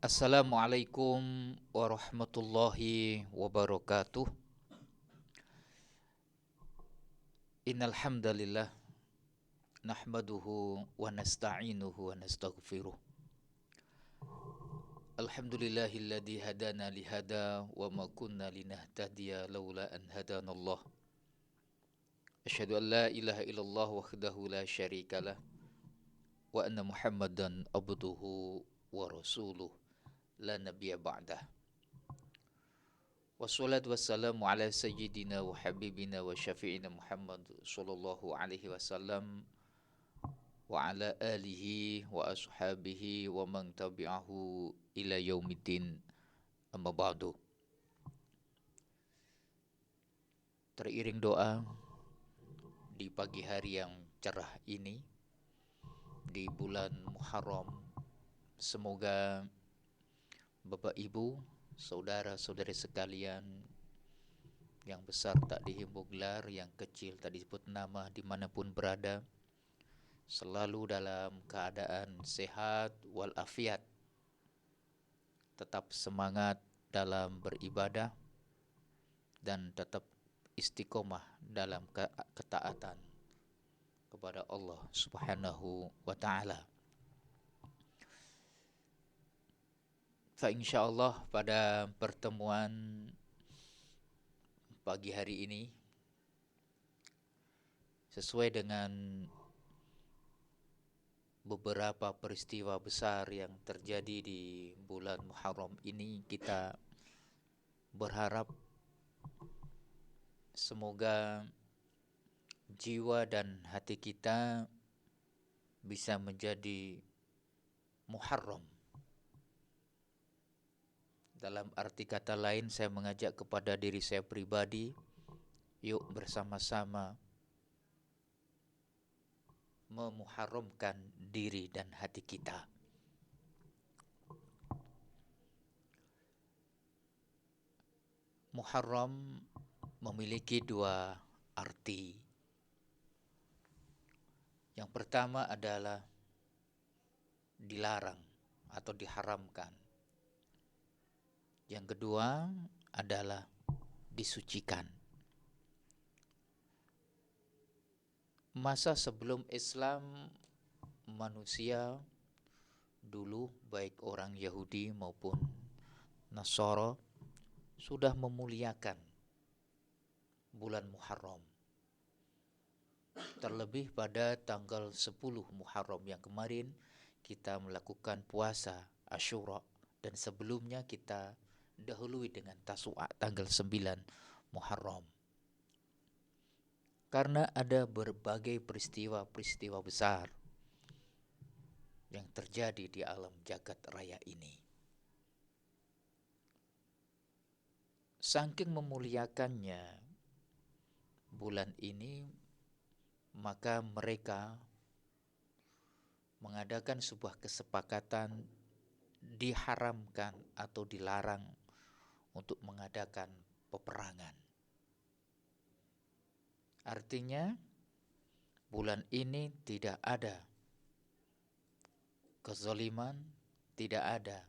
Assalamualaikum warahmatullahi wabarakatuh. Innal hamdalillah nahmaduhu wa nasta'inuhu wa nastaghfiruh. Alhamdulillahilladzi hadana li hada wa ma kunna linahtadiya laula an hadanallah. Asyhadu an la ilaha illallah wahdahu la syarikalah wa anna Muhammadan abduhu wa rasuluh la nabiyya ba'dah. Wassalatu wassalamu ala sayyidina wa habibina wa syafi'ina Muhammad sallallahu alaihi wasallam wa ala alihi wa ashabihi wa man tabi'ahu ila yaumiddin, amma ba'du. Teriring doa di pagi hari yang cerah ini di bulan Muharram, semoga Bapak Ibu, saudara-saudari sekalian, yang besar tak dihimbau gelar, yang kecil tak disebut nama, dimanapun berada, selalu dalam keadaan sehat walafiat, tetap semangat dalam beribadah, dan tetap istiqomah dalam ketaatan kepada Allah Subhanahu wa Ta'ala. Insyaallah pada pertemuan pagi hari ini, sesuai dengan beberapa peristiwa besar yang terjadi di bulan Muharram ini, kita berharap semoga jiwa dan hati kita bisa menjadi muharram. Dalam arti kata lain, saya mengajak kepada diri saya pribadi, yuk bersama-sama memuharramkan diri dan hati kita. Muharram memiliki dua arti. Yang pertama adalah dilarang atau diharamkan. Yang kedua adalah disucikan. Masa sebelum Islam, manusia dulu, baik orang Yahudi maupun Nasara, sudah memuliakan bulan Muharram. Terlebih pada tanggal 10 Muharram yang kemarin kita melakukan puasa Asyura, dan sebelumnya kita dahului dengan Tasu'a tanggal 9 Muharram. Karena ada berbagai peristiwa-peristiwa besar yang terjadi di alam jagat raya ini. Saking memuliakannya bulan ini, maka mereka mengadakan sebuah kesepakatan diharamkan atau dilarang untuk mengadakan peperangan. Artinya, bulan ini tidak ada kezaliman, tidak ada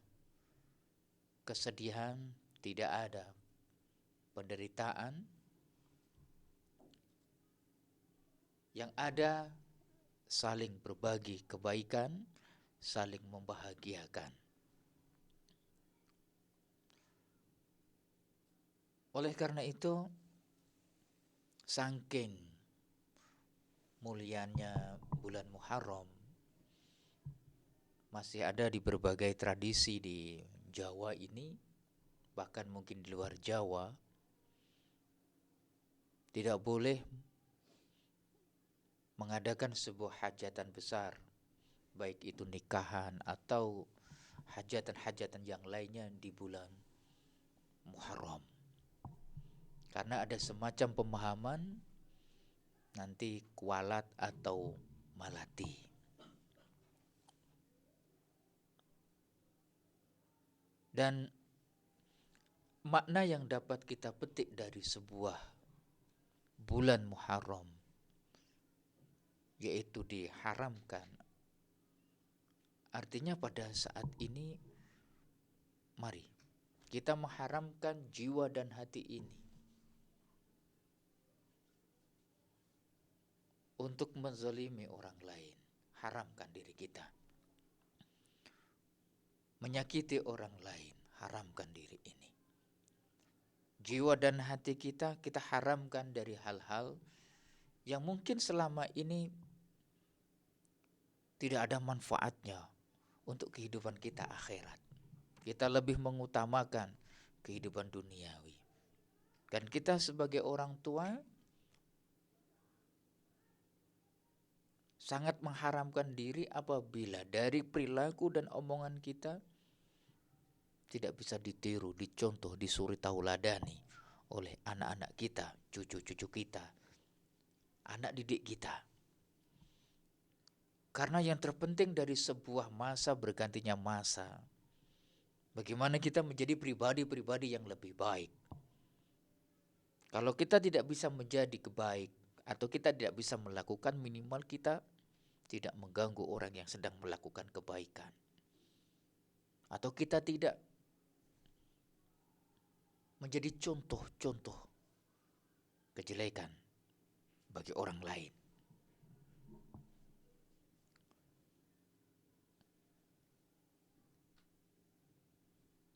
kesedihan, tidak ada penderitaan. Yang ada saling berbagi kebaikan, saling membahagiakan. Oleh karena itu, saking mulianya bulan Muharram, masih ada di berbagai tradisi di Jawa ini, bahkan mungkin di luar Jawa, tidak boleh mengadakan sebuah hajatan besar, baik itu nikahan atau hajatan-hajatan yang lainnya di bulan Muharram. Karena ada semacam pemahaman nanti kualat atau malati. Dan makna yang dapat kita petik dari sebuah bulan Muharram, yaitu diharamkan, artinya pada saat ini Mari kita mengharamkan jiwa dan hati ini untuk menzalimi orang lain. Haramkan diri kita. Menyakiti orang lain, haramkan diri ini. Jiwa dan hati kita haramkan dari hal-hal yang mungkin selama ini tidak ada manfaatnya untuk kehidupan kita akhirat. Kita lebih mengutamakan kehidupan duniawi. Dan kita sebagai orang tua sangat mengharamkan diri apabila dari perilaku dan omongan kita tidak bisa ditiru, dicontoh, disuri tauladani oleh anak-anak kita, cucu-cucu kita, anak didik kita. Karena yang terpenting dari sebuah masa bergantinya masa, bagaimana kita menjadi pribadi-pribadi yang lebih baik. Kalau kita tidak bisa menjadi kebaik atau kita tidak bisa melakukan, minimal kita tidak mengganggu orang yang sedang melakukan kebaikan. Atau kita tidak menjadi contoh-contoh kejelekan bagi orang lain.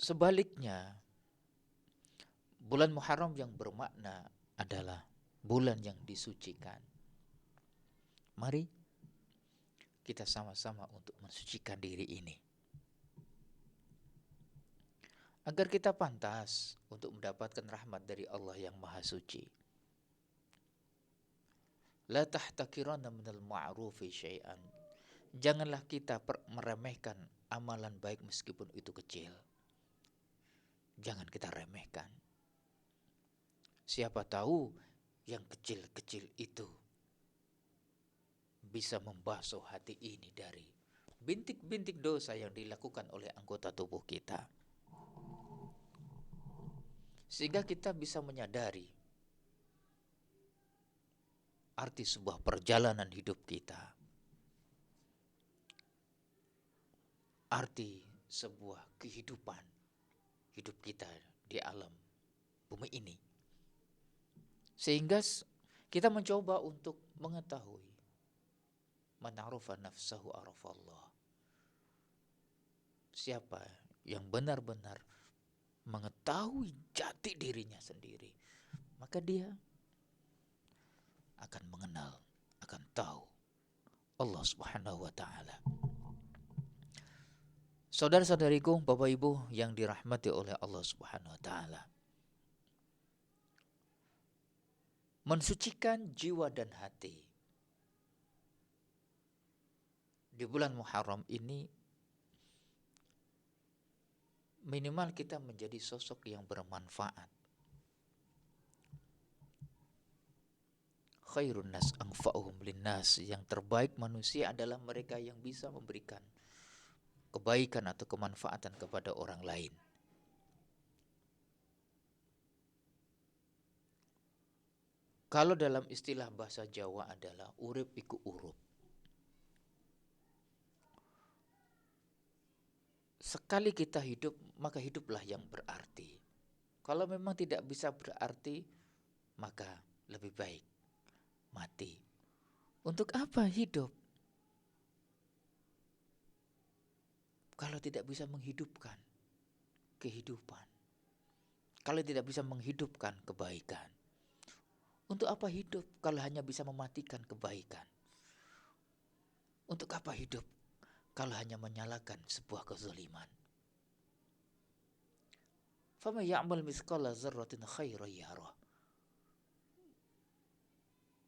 Sebaliknya, bulan Muharram yang bermakna adalah bulan yang disucikan. Mari kita sama-sama untuk mensucikan diri ini, agar kita pantas untuk mendapatkan rahmat dari Allah yang Maha Suci. La tahtakiranna minal ma'rufi syai'an. Janganlah kita meremehkan amalan baik meskipun itu kecil. Jangan kita remehkan. Siapa tahu yang kecil-kecil itu bisa membasuh hati ini dari bintik-bintik dosa yang dilakukan oleh anggota tubuh kita. Sehingga kita bisa menyadari arti sebuah perjalanan hidup kita. Arti sebuah kehidupan hidup kita di alam bumi ini. Sehingga kita mencoba untuk mengetahui man arafa nafsahu arafallah. Siapa yang benar-benar mengetahui jati dirinya sendiri, maka dia akan mengenal, akan tahu Allah Subhanahu wa taala. Saudara-saudariku, Bapak Ibu yang dirahmati oleh Allah Subhanahu wa taala. Mensucikan jiwa dan hati di bulan Muharram ini, minimal kita menjadi sosok yang bermanfaat. Khairun nas anfa'uhum linnas. Yang terbaik manusia adalah mereka yang bisa memberikan kebaikan atau kemanfaatan kepada orang lain. Kalau dalam istilah bahasa Jawa adalah urip iku urup. Sekali kita hidup, maka hiduplah yang berarti. Kalau memang tidak bisa berarti, maka lebih baik mati. Untuk apa hidup kalau tidak bisa menghidupkan kehidupan? Kalau tidak bisa menghidupkan kebaikan, untuk apa hidup kalau hanya bisa mematikan kebaikan? Untuk apa hidup kalau hanya menyalakan sebuah kezaliman? Faman ya'mal mithqala dzarratin khairan yarah.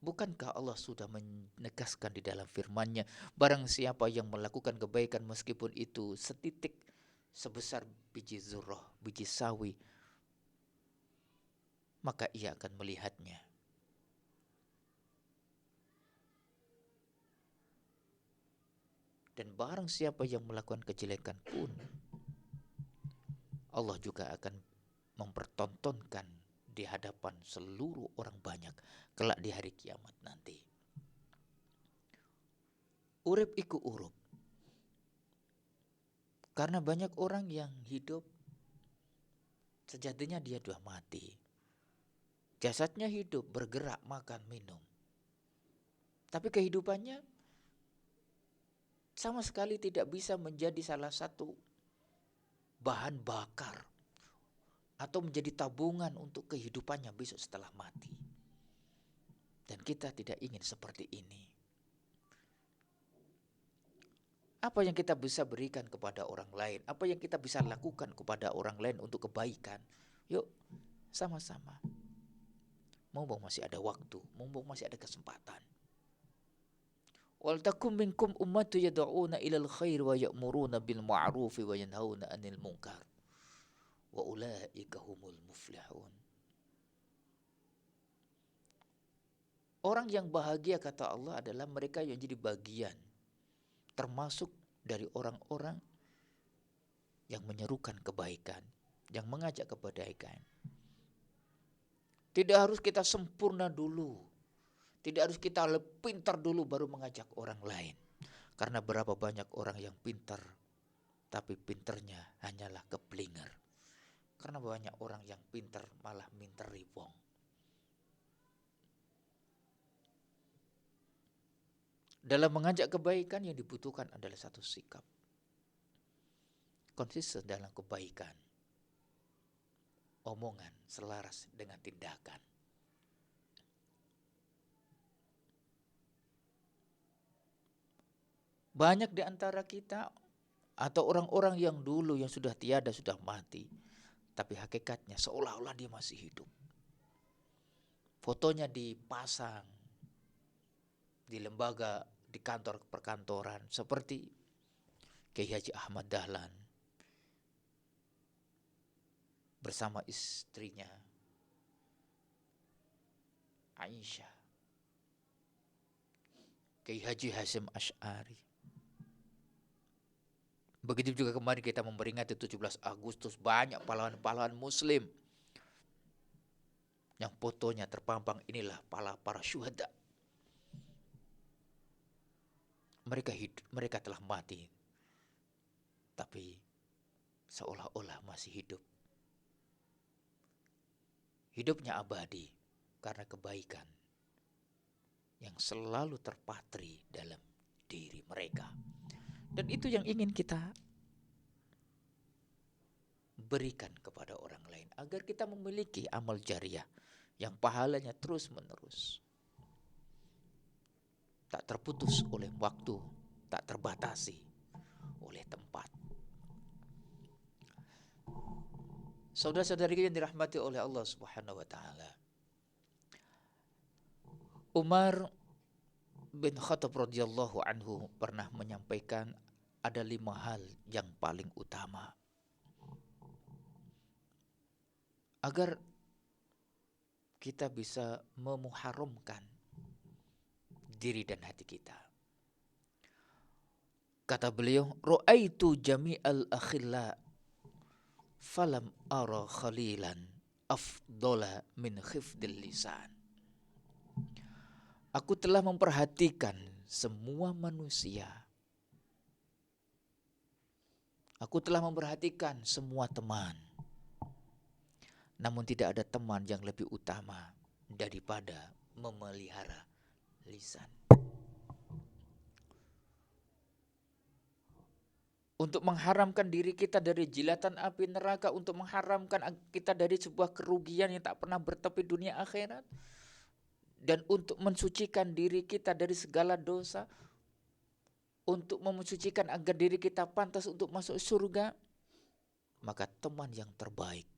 Bukankah Allah sudah menegaskan di dalam firman-Nya, barang siapa yang melakukan kebaikan meskipun itu setitik sebesar biji dzurrah, biji sawi, maka ia akan melihatnya. Dan barang siapa yang melakukan kejelekan pun, Allah juga akan mempertontonkan di hadapan seluruh orang banyak kelak di hari kiamat nanti. Urip iku urup. Karena banyak orang yang hidup Sejatinya dia sudah mati. Jasadnya hidup, bergerak, makan, minum. Tapi kehidupannya sama sekali tidak bisa menjadi salah satu bahan bakar atau menjadi tabungan untuk kehidupannya besok setelah mati. Dan kita tidak ingin seperti ini. Apa yang kita bisa berikan kepada orang lain? Apa yang kita bisa lakukan kepada orang lain untuk kebaikan? Yuk, sama-sama. Mumpung masih ada waktu, mumpung masih ada kesempatan. Wal takum minkum ummatu yad'una ilal khair wa ya'muruna bil ma'ruf wa yanhauna 'anil munkar. Wa ulaika humul muflihun. Orang yang bahagia kata Allah adalah mereka yang jadi bagian termasuk dari orang-orang yang menyerukan kebaikan, yang mengajak kebaikan. Tidak harus kita sempurna dulu. Tidak harus kita pintar dulu baru mengajak orang lain. Karena berapa banyak orang yang pintar, tapi pintarnya hanyalah keblinger. Karena banyak orang yang pintar malah minteri wong. Dalam mengajak kebaikan yang dibutuhkan adalah satu sikap. Konsisten dalam kebaikan. Omongan selaras dengan tindakan. Banyak di antara kita atau orang-orang yang dulu yang sudah tiada, sudah mati. Tapi hakikatnya seolah-olah dia masih hidup. Fotonya dipasang di lembaga, di kantor perkantoran. Seperti Kiai Haji Ahmad Dahlan bersama istrinya Aisyah. Kiai Haji Hasyim Asy'ari. Begitu juga kemarin kita memperingati 17 Agustus, banyak pahlawan-pahlawan muslim yang fotonya terpampang, inilah para syuhada. Mereka telah mati, tapi seolah-olah masih hidup. Hidupnya abadi karena kebaikan yang selalu terpatri dalam diri mereka. Dan itu yang ingin kita berikan kepada orang lain. Agar kita memiliki amal jariah yang pahalanya terus menerus. Tak terputus oleh waktu, tak terbatasi oleh tempat. Saudara-saudari yang dirahmati oleh Allah Subhanahu wa taala. Umar bin Khattab radhiyallahu anhu pernah menyampaikan ada 5 hal yang paling utama agar kita bisa memuharramkan diri dan hati kita. Kata beliau, "Ra'aitu jami'al akhilla falam ara khalilan afdala min khifdil lisan." Aku telah memperhatikan semua manusia. Aku telah memperhatikan semua teman. Namun tidak ada teman yang lebih utama daripada memelihara lisan. Untuk mengharamkan diri kita dari jilatan api neraka, untuk mengharamkan kita dari sebuah kerugian yang tak pernah bertepi dunia akhirat, dan untuk mensucikan diri kita dari segala dosa, untuk mensucikan agar diri kita pantas untuk masuk surga, maka teman yang terbaik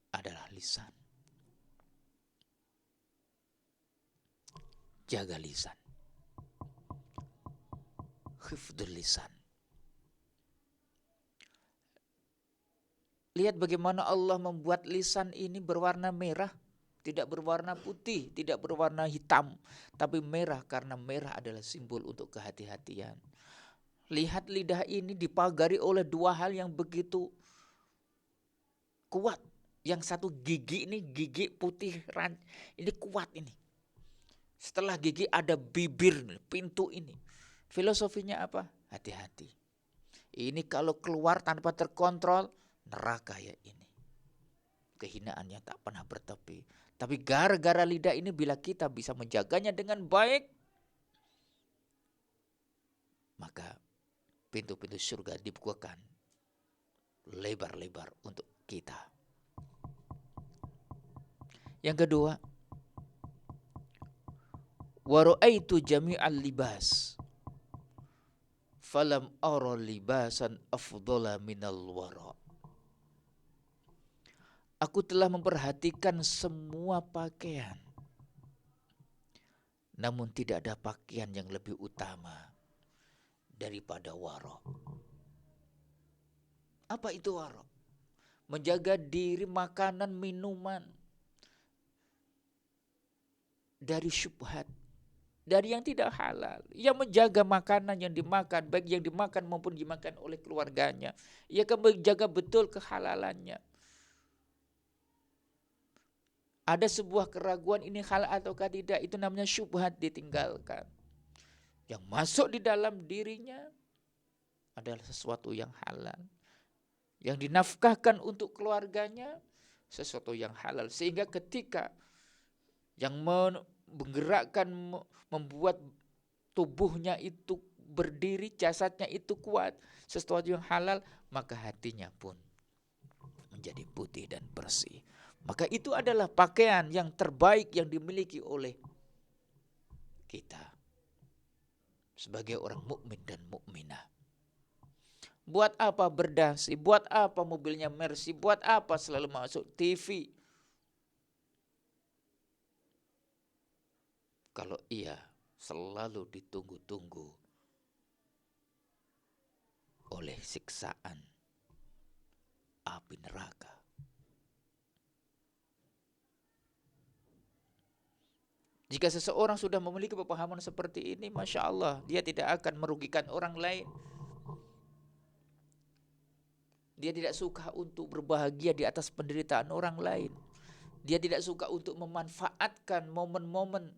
adalah lisan. Jaga lisan. Hifdzul lisan. Lihat bagaimana Allah membuat lisan ini berwarna merah. Tidak berwarna putih, tidak berwarna hitam, tapi merah karena merah adalah simbol untuk kehati-hatian. Lihat lidah ini dipagari oleh 2 hal yang begitu kuat. Yang satu gigi ini, gigi putih ini kuat ini. Setelah gigi ada bibir, pintu ini. Filosofinya apa? Hati-hati. Ini kalau keluar tanpa terkontrol neraka ya ini. Kehinaan yang tak pernah bertepi. Tapi gara-gara lidah ini bila kita bisa menjaganya dengan baik, maka pintu-pintu surga dibukakan lebar-lebar untuk kita. Yang kedua, wa ra'aitu jami'al libas falam ara libasan afdhala minal wara. Aku telah memperhatikan semua pakaian, namun tidak ada pakaian yang lebih utama daripada wara. Apa itu wara? Menjaga diri makanan, minuman dari syubhat, dari yang tidak halal. Ia menjaga makanan yang dimakan, baik yang dimakan maupun dimakan oleh keluarganya. Ia akan menjaga betul kehalalannya. Ada sebuah keraguan ini halal ataukah tidak, itu namanya syubhat, ditinggalkan. Yang masuk di dalam dirinya adalah sesuatu yang halal. Yang dinafkahkan untuk keluarganya sesuatu yang halal. Sehingga ketika yang menggerakkan, membuat tubuhnya itu berdiri, jasadnya itu kuat, sesuatu yang halal, maka hatinya pun menjadi putih dan bersih. Maka itu adalah pakaian yang terbaik yang dimiliki oleh kita sebagai orang mukmin dan mukminah. Buat apa berdasi? Buat apa mobilnya Mercy? Buat apa selalu masuk TV? Kalau ia selalu ditunggu-tunggu oleh siksaan api neraka. Jika seseorang sudah memiliki pemahaman seperti ini, Masya Allah, dia tidak akan merugikan orang lain. Dia tidak suka untuk berbahagia di atas penderitaan orang lain. Dia tidak suka untuk memanfaatkan momen-momen,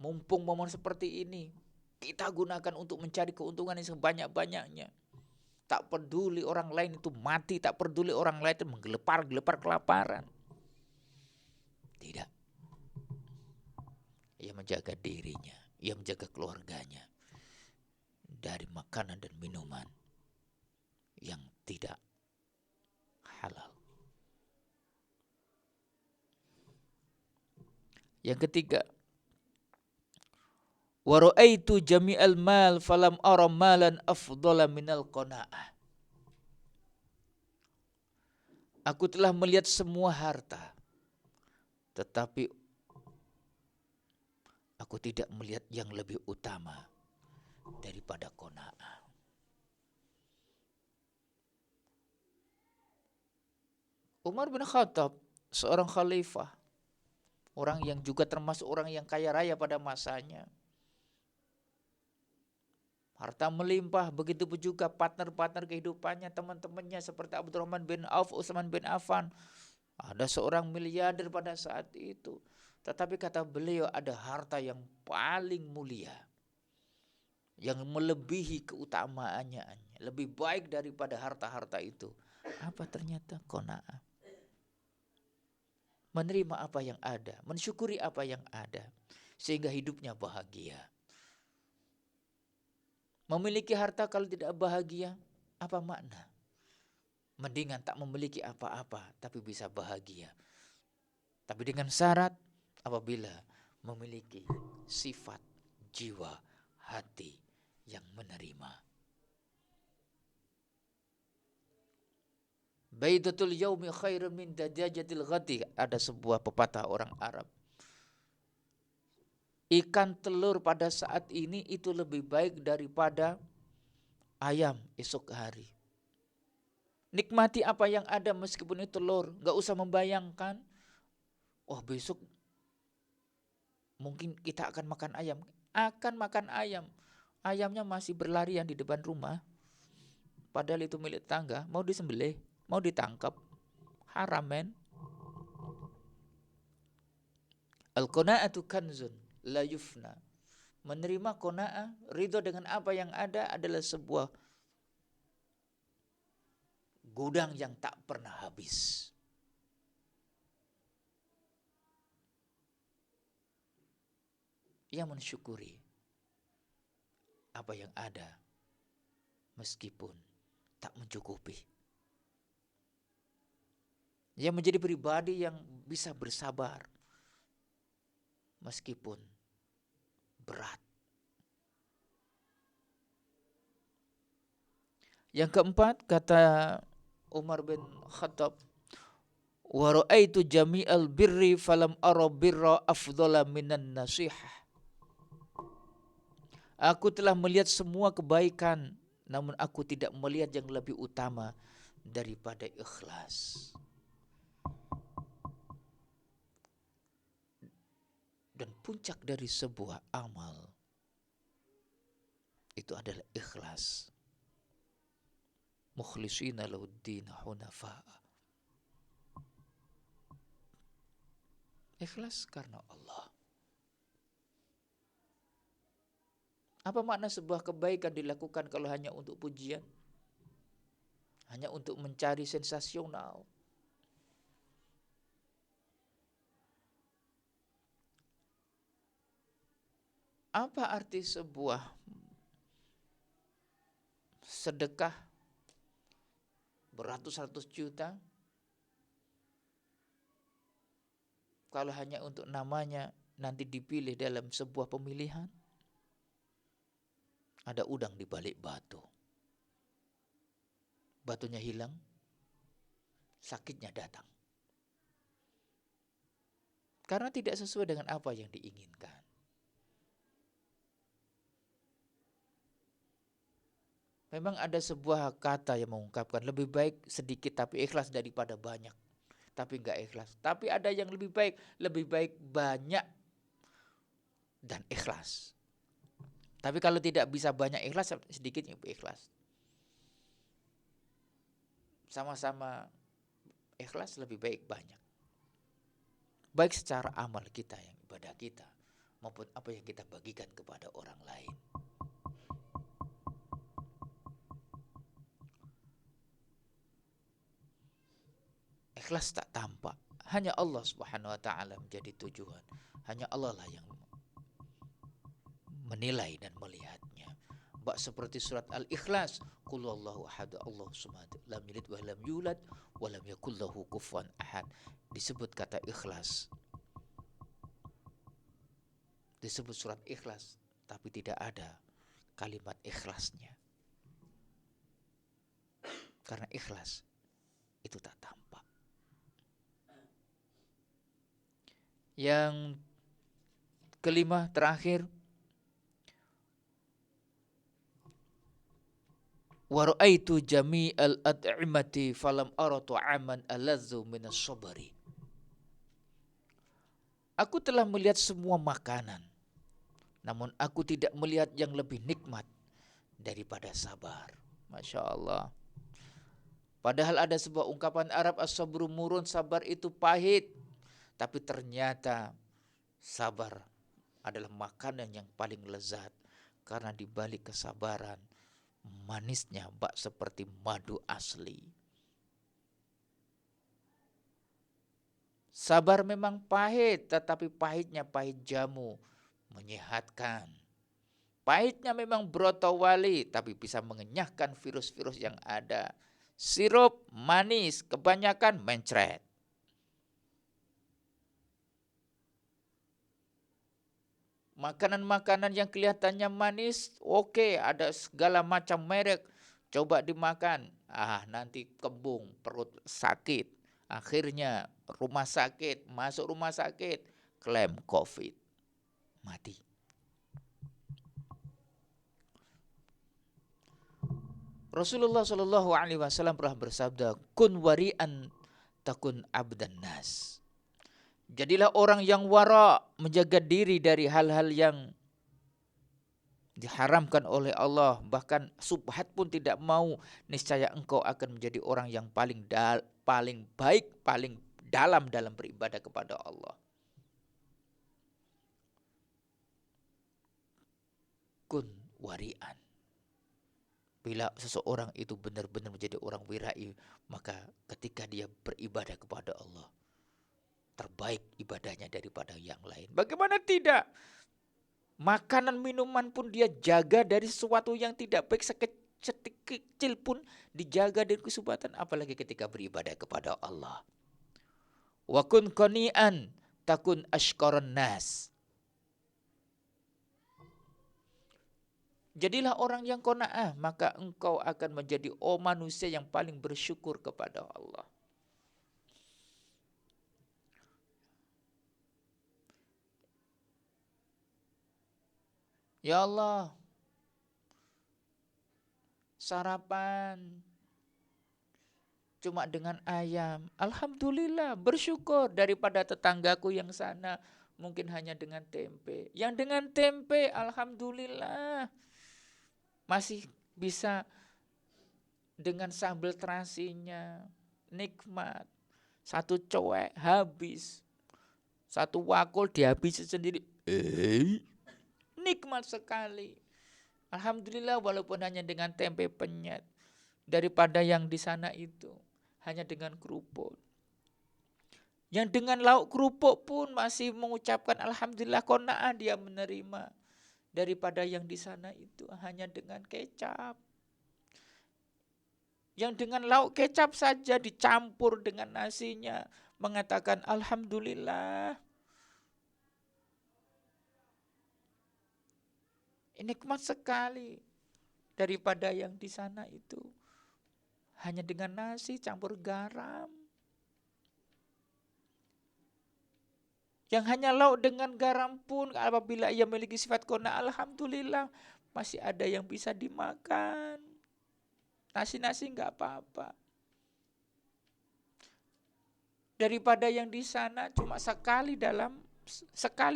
mumpung momen seperti ini, kita gunakan untuk mencari keuntungan yang sebanyak-banyaknya. Tak peduli orang lain itu mati, tak peduli orang lain itu menggelepar-gelepar kelaparan. Tidak. Ia menjaga dirinya, ia menjaga keluarganya dari makanan dan minuman yang tidak halal. Yang ketiga, wa ra'aitu jami'al mal falam ara malan afdhala minal qanaah. Aku telah melihat semua harta, tetapi aku tidak melihat yang lebih utama daripada qanaah. Umar bin Khattab, seorang khalifah, orang yang juga termasuk orang yang kaya raya pada masanya. Harta melimpah, begitu pun juga partner-partner kehidupannya, teman-temannya seperti Abdurrahman bin Auf, Utsman bin Affan. Ada seorang miliarder pada saat itu. Tetapi kata beliau ada harta yang paling mulia, yang melebihi keutamaannya, lebih baik daripada harta-harta itu. Apa ternyata? Qanaah. Menerima apa yang ada, mensyukuri apa yang ada, sehingga hidupnya bahagia. Memiliki harta kalau tidak bahagia, apa makna? Mendingan tak memiliki apa-apa, tapi bisa bahagia. Tapi dengan syarat apabila memiliki sifat jiwa, hati yang menerima. Baidatul yaumi khairun min dajajatil ghadi. Ada sebuah pepatah orang Arab. Ikan telur pada saat ini itu lebih baik daripada ayam esok hari. Nikmati apa yang ada meskipun itu telur. Gak usah membayangkan, oh besok mungkin kita akan makan ayam. Akan makan ayam. Ayamnya masih berlarian di depan rumah. Padahal itu milik tangga. Mau disembelih, mau ditangkap. Haram, men. Al-qanaatu kanzun la yufna. Menerima qanaah, ridho dengan apa yang ada adalah sebuah gudang yang tak pernah habis. Ia mensyukuri apa yang ada meskipun tak mencukupi. Ia menjadi pribadi yang bisa bersabar meskipun berat. Yang keempat, kata Umar bin Khattab, wa ra'aitu jami'al birri falam ara birra afdhala minan nasihah. Aku telah melihat semua kebaikan, namun aku tidak melihat yang lebih utama daripada ikhlas. Dan puncak dari sebuah amal itu adalah ikhlas. Mukhlishina lahuddin hunafa'a. Ikhlas karena Allah. Apa makna sebuah kebaikan dilakukan kalau hanya untuk pujian? Hanya untuk mencari sensasional? Apa arti sebuah sedekah beratus-ratus juta kalau hanya untuk namanya nanti dipilih dalam sebuah pemilihan? Ada udang di balik batu. Batunya hilang, sakitnya datang. Karena tidak sesuai dengan apa yang diinginkan. Memang ada sebuah kata yang mengungkapkan lebih baik sedikit tapi ikhlas daripada banyak tapi enggak ikhlas. Tapi ada yang lebih baik banyak dan ikhlas. Tapi kalau tidak bisa banyak ikhlas, sedikit ikhlas. Sama-sama ikhlas lebih baik banyak. Baik secara amal kita, yang ibadah kita, maupun apa yang kita bagikan kepada orang lain. Ikhlas tak tampak. Hanya Allah Subhanahu wa ta'ala menjadi tujuan. Hanya Allah lah yang menilai dan melihatnya. Bak seperti surat Al-Ikhlas, qul huwallahu ahad, Allahu samad, lam yalid wa lam yulad wa lam yakul lahu kufuwan ahad. Disebut kata ikhlas. Disebut surat Ikhlas, tapi tidak ada kalimat ikhlasnya. Karena ikhlas itu tak tampak. Yang kelima, terakhir, wa ra'aitu jami'al at'imati falam ara ta'aman alazzu minas sabri. Aku telah melihat semua makanan, namun aku tidak melihat yang lebih nikmat daripada sabar. Masya Allah. Padahal ada sebuah ungkapan Arab, as-sabru murun, sabar itu pahit. Tapi ternyata sabar adalah makanan yang paling lezat. Karena di balik kesabaran, manisnya bak seperti madu asli. Sabar memang pahit, tetapi pahitnya pahit jamu, menyehatkan. Pahitnya memang brotowali, tapi bisa mengenyahkan virus-virus yang ada. Sirup manis, kebanyakan mencret. Makanan-makanan yang kelihatannya manis, oke, ada segala macam merek. Coba dimakan, nanti kembung, perut sakit. Akhirnya masuk rumah sakit, klaim COVID, mati. Rasulullah Shallallahu Alaihi Wasallam pernah bersabda, kun wari'an takun abdan nas. Jadilah orang yang wara, menjaga diri dari hal-hal yang diharamkan oleh Allah. Bahkan subhat pun tidak mau, niscaya engkau akan menjadi orang yang paling baik, paling dalam beribadah kepada Allah. Kun wari'an. Bila seseorang itu benar-benar menjadi orang wirai, maka ketika dia beribadah kepada Allah, terbaik ibadahnya daripada yang lain. Bagaimana tidak? Makanan minuman pun dia jaga dari sesuatu yang tidak baik, sekecil pun dijaga dari kesubatan, apalagi ketika beribadah kepada Allah. Wa kun qani'an takun ashqaran nas. Jadilah orang yang qanaah, maka engkau akan menjadi manusia yang paling bersyukur kepada Allah. Ya Allah, sarapan cuma dengan ayam. Alhamdulillah, bersyukur daripada tetanggaku yang sana mungkin hanya dengan tempe. Yang dengan tempe, alhamdulillah, masih bisa dengan sambal terasinya, nikmat. Satu cuek habis, satu wakul dihabisi sendiri. Nikmat sekali. Alhamdulillah, walaupun hanya dengan tempe penyet, daripada yang di sana itu hanya dengan kerupuk. Yang dengan lauk kerupuk pun masih mengucapkan alhamdulillah, qanaah dia menerima, daripada yang di sana itu hanya dengan kecap. Yang dengan lauk kecap saja dicampur dengan nasinya mengatakan alhamdulillah. Ini nikmat sekali, daripada yang di sana itu hanya dengan nasi campur garam. Yang hanya lauk dengan garam pun apabila ia memiliki sifat qanaah, alhamdulillah masih ada yang bisa dimakan. Nasi-nasi enggak apa-apa. Daripada yang di sana cuma sekali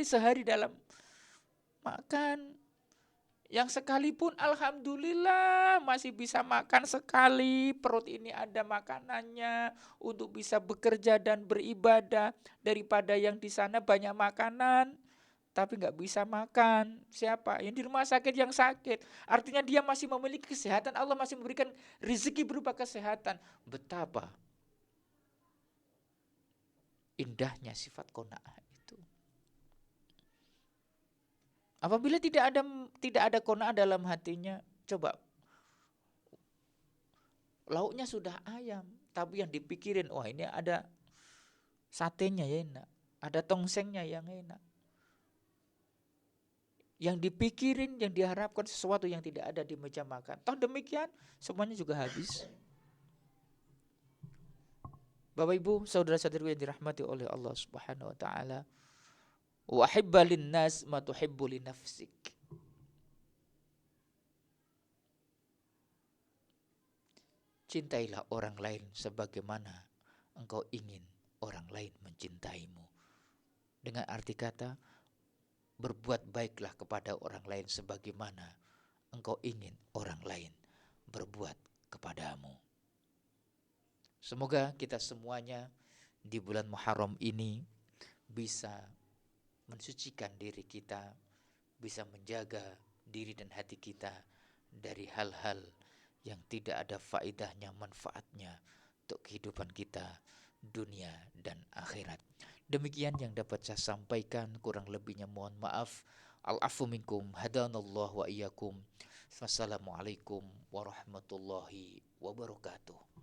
sehari dalam makan. Yang sekalipun alhamdulillah masih bisa makan sekali, perut ini ada makanannya untuk bisa bekerja dan beribadah, daripada yang di sana banyak makanan tapi nggak bisa makan. Siapa? Yang di rumah sakit yang sakit. Artinya dia masih memiliki kesehatan, Allah masih memberikan rezeki berupa kesehatan. Betapa indahnya sifat qanaah itu. Apabila tidak ada qanaah dalam hatinya, coba lauknya sudah ayam, tapi yang dipikirin, wah ini ada satenya ya enak, ada tongsengnya yang enak. Yang dipikirin, yang diharapkan sesuatu yang tidak ada di meja makan. Toh demikian, semuanya juga habis. Bapak Ibu, saudara-saudari yang dirahmati oleh Allah Subhanahu wa taala. Wa hibba linnas ma tuhibbu li nafsik. Cintailah orang lain sebagaimana engkau ingin orang lain mencintaimu. Dengan arti kata, berbuat baiklah kepada orang lain sebagaimana engkau ingin orang lain berbuat kepadamu. Semoga kita semuanya di bulan Muharram ini bisa mensucikan diri kita, bisa menjaga diri dan hati kita dari hal-hal yang tidak ada faedahnya, manfaatnya untuk kehidupan kita dunia dan akhirat. Demikian yang dapat saya sampaikan, kurang lebihnya mohon maaf. Al-afu minkum, hadanallahu wa iyyakum. Wassalamualaikum warahmatullahi wabarakatuh.